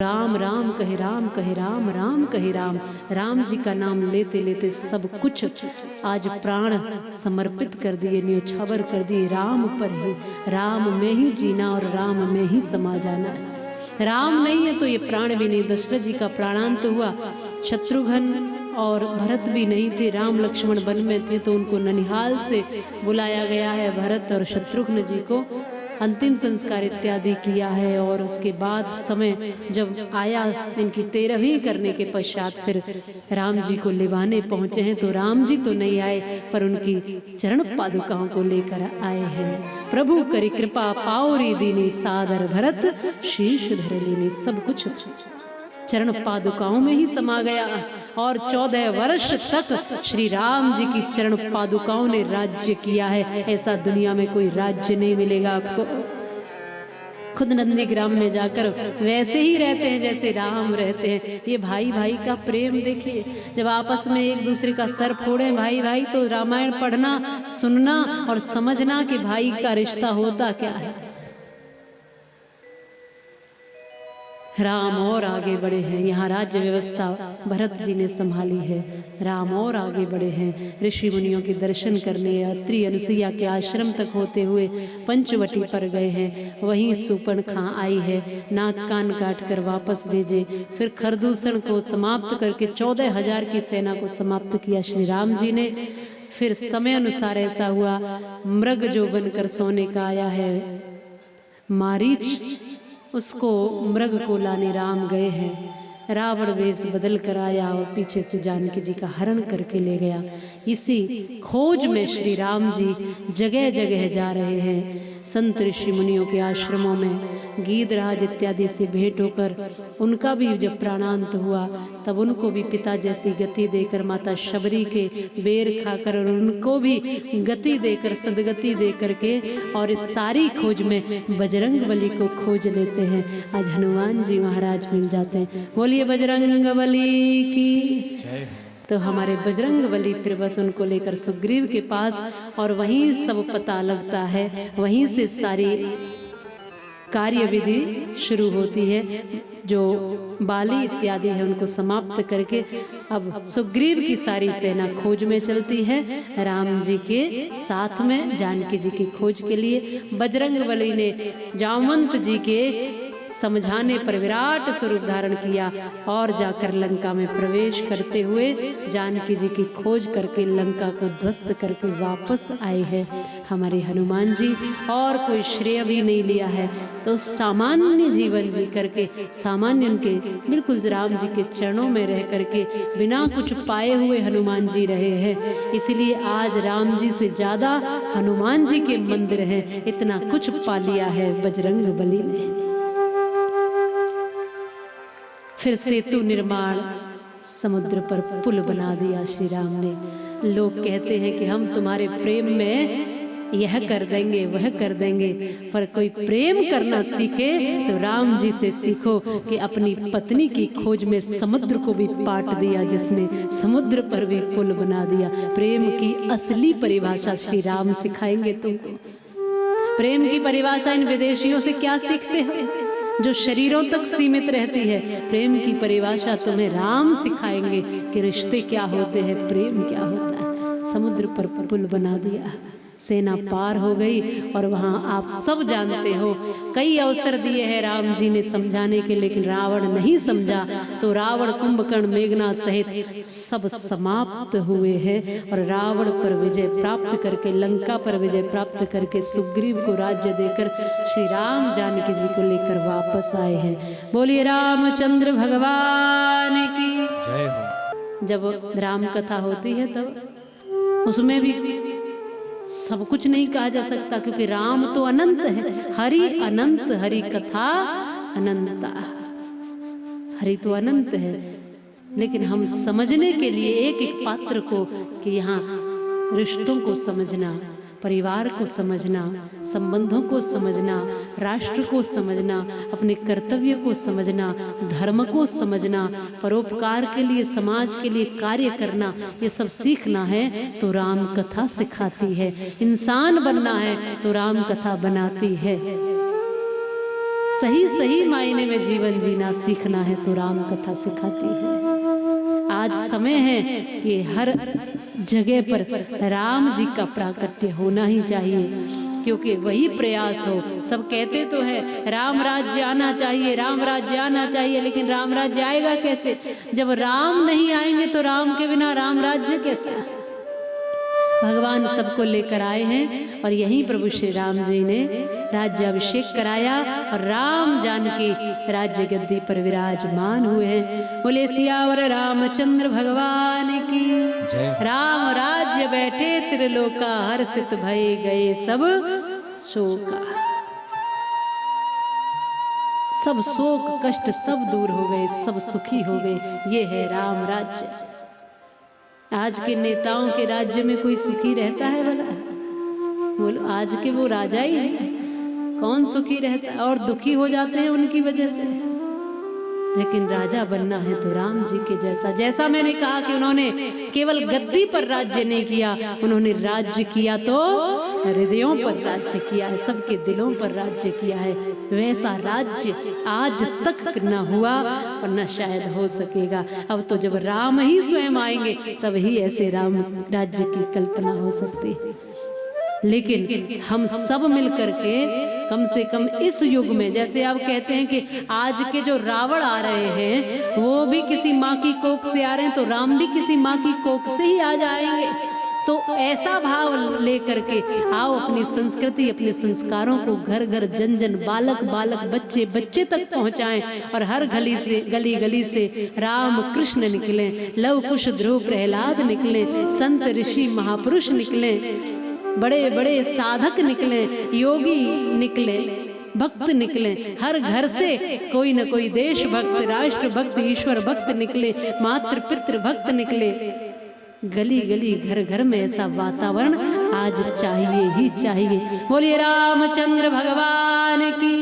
राम राम कहे राम कहे राम राम कहे राम। राम जी का नाम लेते लेते सब कुछ आज प्राण समर्पित कर दिए, न्योछावर कर दिए राम पर ही। राम में ही जीना और राम में ही समा जाना है। राम नहीं है तो ये प्राण भी नहीं। दशरथ जी का प्राणांत हुआ, शत्रुघ्न और भरत भी नहीं थे, राम लक्ष्मण वन में थे, तो उनको ननिहाल से बुलाया गया है। भरत और शत्रुघ्न जी को अंतिम संस्कार इत्यादि किया है। और उसके बाद समय जब आया इनकी 13वीं करने के पश्चात फिर राम जी को लिवाने पहुंचे हैं। तो राम जी तो नहीं आए पर उनकी चरण पादुकाओं को लेकर आए हैं। प्रभु करी कृपा पाओरी दीनी सादर भरत शीश धर लीनी। सब कुछ चरण पादुकाओं में ही समा गया। और 14 वर्ष तक श्री राम जी की चरण पादुकाओं ने राज्य किया है। ऐसा दुनिया में कोई राज्य नहीं मिलेगा आपको। खुद नंदीग्राम में जाकर वैसे ही रहते हैं जैसे राम रहते हैं। ये भाई भाई का प्रेम देखिए, जब आपस में एक दूसरे का सर फोड़े भाई भाई, तो रामायण पढ़ना सुनना और समझना कि भाई का रिश्ता होता क्या है। राम और आगे बढ़े हैं। यहाँ राज्य व्यवस्था भरत जी ने संभाली है। राम और आगे बढ़े हैं, ऋषि मुनियों के दर्शन करने अत्रि अनुसुईया के आश्रम तक होते हुए पंचवटी पर गए हैं। वहीं सुपर्णखा आई है, नाक कान काट कर वापस भेजे। फिर खरदूषण को समाप्त करके 14,000 की सेना को समाप्त किया श्री राम जी ने। फिर समय अनुसार ऐसा हुआ, मृग जो बनकर सोने का आया है मारीच, उसको मृग को लाने राम गए हैं। रावण वेश बदल कर आया और पीछे से जानकी जी का हरण करके ले गया। इसी खोज में श्री राम जी जगह जगह जा रहे हैं। संत ऋषि मुनियों के आश्रमों में गीधराज इत्यादि से भेंट होकर उनका भी जब प्राणांत हुआ तब उनको भी पिता जैसी गति देकर, माता शबरी के बेर खाकर और उनको भी गति देकर, सदगति देकर के, और इस सारी खोज में बजरंग बली को खोज लेते हैं। आज हनुमान जी महाराज मिल जाते हैं। बोलिए बजरंग बली की जय। तो हमारे बजरंग बली फिर बस उनको लेकर सुग्रीव के पास, और वहीं सब पता लगता है, वहीं से सारी कार्य विधि शुरू होती है। जो बाली इत्यादि है उनको समाप्त करके अब सुग्रीव की सारी सेना खोज में चलती है राम जी के साथ में, जानकी जी की खोज के लिए। बजरंग बली ने जामवंत जी के समझाने पर विराट स्वरूप धारण किया और जाकर लंका में प्रवेश करते हुए जानकी जी की खोज करके लंका को ध्वस्त करके वापस आए हैं हमारे हनुमान जी। और कोई श्रेय भी नहीं लिया है, तो सामान्य जीवन जी करके, सामान्य उनके बिल्कुल राम जी के चरणों में रह करके बिना कुछ पाए हुए हनुमान जी रहे हैं। इसलिए आज राम जी से ज्यादा हनुमान जी के मंदिर हैं। इतना कुछ पा लिया है बजरंग बली ने। फिर सेतु निर्माण, समुद्र पर पुल बना दिया श्री राम ने। लोग कहते हैं कि हम तुम्हारे प्रेम में यह कर देंगे वह कर देंगे, पर कोई प्रेम करना सीखे तो राम जी से सीखो कि अपनी पत्नी की खोज में समुद्र को भी पाट दिया जिसने, समुद्र पर भी पुल बना दिया। प्रेम की असली परिभाषा श्री राम सिखाएंगे तुमको। प्रेम की परिभाषा इन विदेशियों से क्या सीखते हो जो शरीरों तक सीमित रहती है। प्रेम की परिभाषा तुम्हें राम सिखाएंगे कि रिश्ते क्या होते हैं, प्रेम क्या होता है। समुद्र पर पुल बना दिया, सेना पार हो गई। और वहां आप सब जानते हो कई अवसर दिए हैं राम जी ने समझाने के, लेकिन रावण नहीं समझा। तो रावण, कुंभकर्ण, मेघनाथ सहित सब समाप्त हुए हैं और रावण पर विजय प्राप्त करके, लंका पर विजय प्राप्त करके सुग्रीव को राज्य देकर श्री राम जानकी जी को लेकर वापस आए हैं। बोलिए रामचंद्र भगवान की जय हो। जब राम कथा होती है तब उसमें भी सब कुछ नहीं कहा जा सकता, क्योंकि राम तो अनंत है। हरि अनंत, हरि कथा अनंता। हरि तो अनंत है, लेकिन हम समझने के लिए एक एक पात्र को, कि यहाँ रिश्तों को समझना, परिवार को समझना, संबंधों को समझना, राष्ट्र को समझना, अपने कर्तव्य को समझना, धर्म को समझना, परोपकार के लिए, समाज के लिए कार्य करना, ये सब सीखना है तो राम कथा सिखाती है। इंसान बनना है तो राम कथा बनाती है। सही सही मायने में जीवन जीना सीखना है तो राम कथा सिखाती है। आज समय है कि हर जगह पर राम जी का प्राकट्य होना ही चाहिए, क्योंकि वही प्रयास हो। सब कहते तो है राम राज्य आना चाहिए, राम राज्य आना चाहिए, लेकिन राम राज्य आएगा कैसे? जब राम नहीं आएंगे तो राम के बिना राम राज्य कैसे? भगवान सबको लेकर आए हैं और यहीं प्रभु श्री राम जी ने राज्याभिषेक कराया और राम जानकी राज्य गद्दी पर विराजमान हुए हैं। बोले सियावर रामचंद्र भगवान की राम राज्य बैठे त्रिलोका हर्षित भय गए सब शोका। सब शोक कष्ट सब दूर हो गए, सब सुखी हो गए। ये है राम राज्य। आज के नेताओं के राज्य में कोई सुखी रहता है भला? बोलो, आज के वो राजा ही है, कौन सुखी रहता है? और दुखी हो जाते हैं उनकी वजह से। लेकिन राजा बनना है तो राम जी के जैसा। जैसा मैंने कहा कि उन्होंने केवल गद्दी पर राज्य नहीं किया, उन्होंने राज्य किया तो हृदयों पर राज्य किया है, सबके दिलों पर राज्य किया है। वैसा राज्य आज तक न हुआ और न शायद हो सकेगा। अब तो जब राम ही स्वयं आएंगे तब ही ऐसे राम राज्य की कल्पना हो सकती है। लेकिन हम सब मिलकर के कम से कम इस युग में, जैसे आप कहते हैं कि आज के जो रावण आ रहे हैं वो भी किसी माँ की कोख से आ रहे हैं, तो राम भी किसी माँ की कोख से ही आ जाएंगे। तो ऐसा भाव लेकर के आओ, अपनी संस्कृति अपने संस्कारों को घर घर जन जन बालक बालक बच्चे बच्चे तक पहुंचाएं और हर गली से गली गली से राम कृष्ण निकले, लव कुश ध्रुव प्रहलाद निकले, संत ऋषि महापुरुष निकले, बड़े बड़े साधक निकले, योगी निकले, भक्त निकले। हर घर से कोई न कोई देश भक्त, राष्ट्र भक्त, ईश्वर भक्त निकले, मातृ पितृ भक्त निकले। गली गली घर घर में ऐसा वातावरण आज चाहिए ही चाहिए। बोलिए रामचंद्र भगवान की।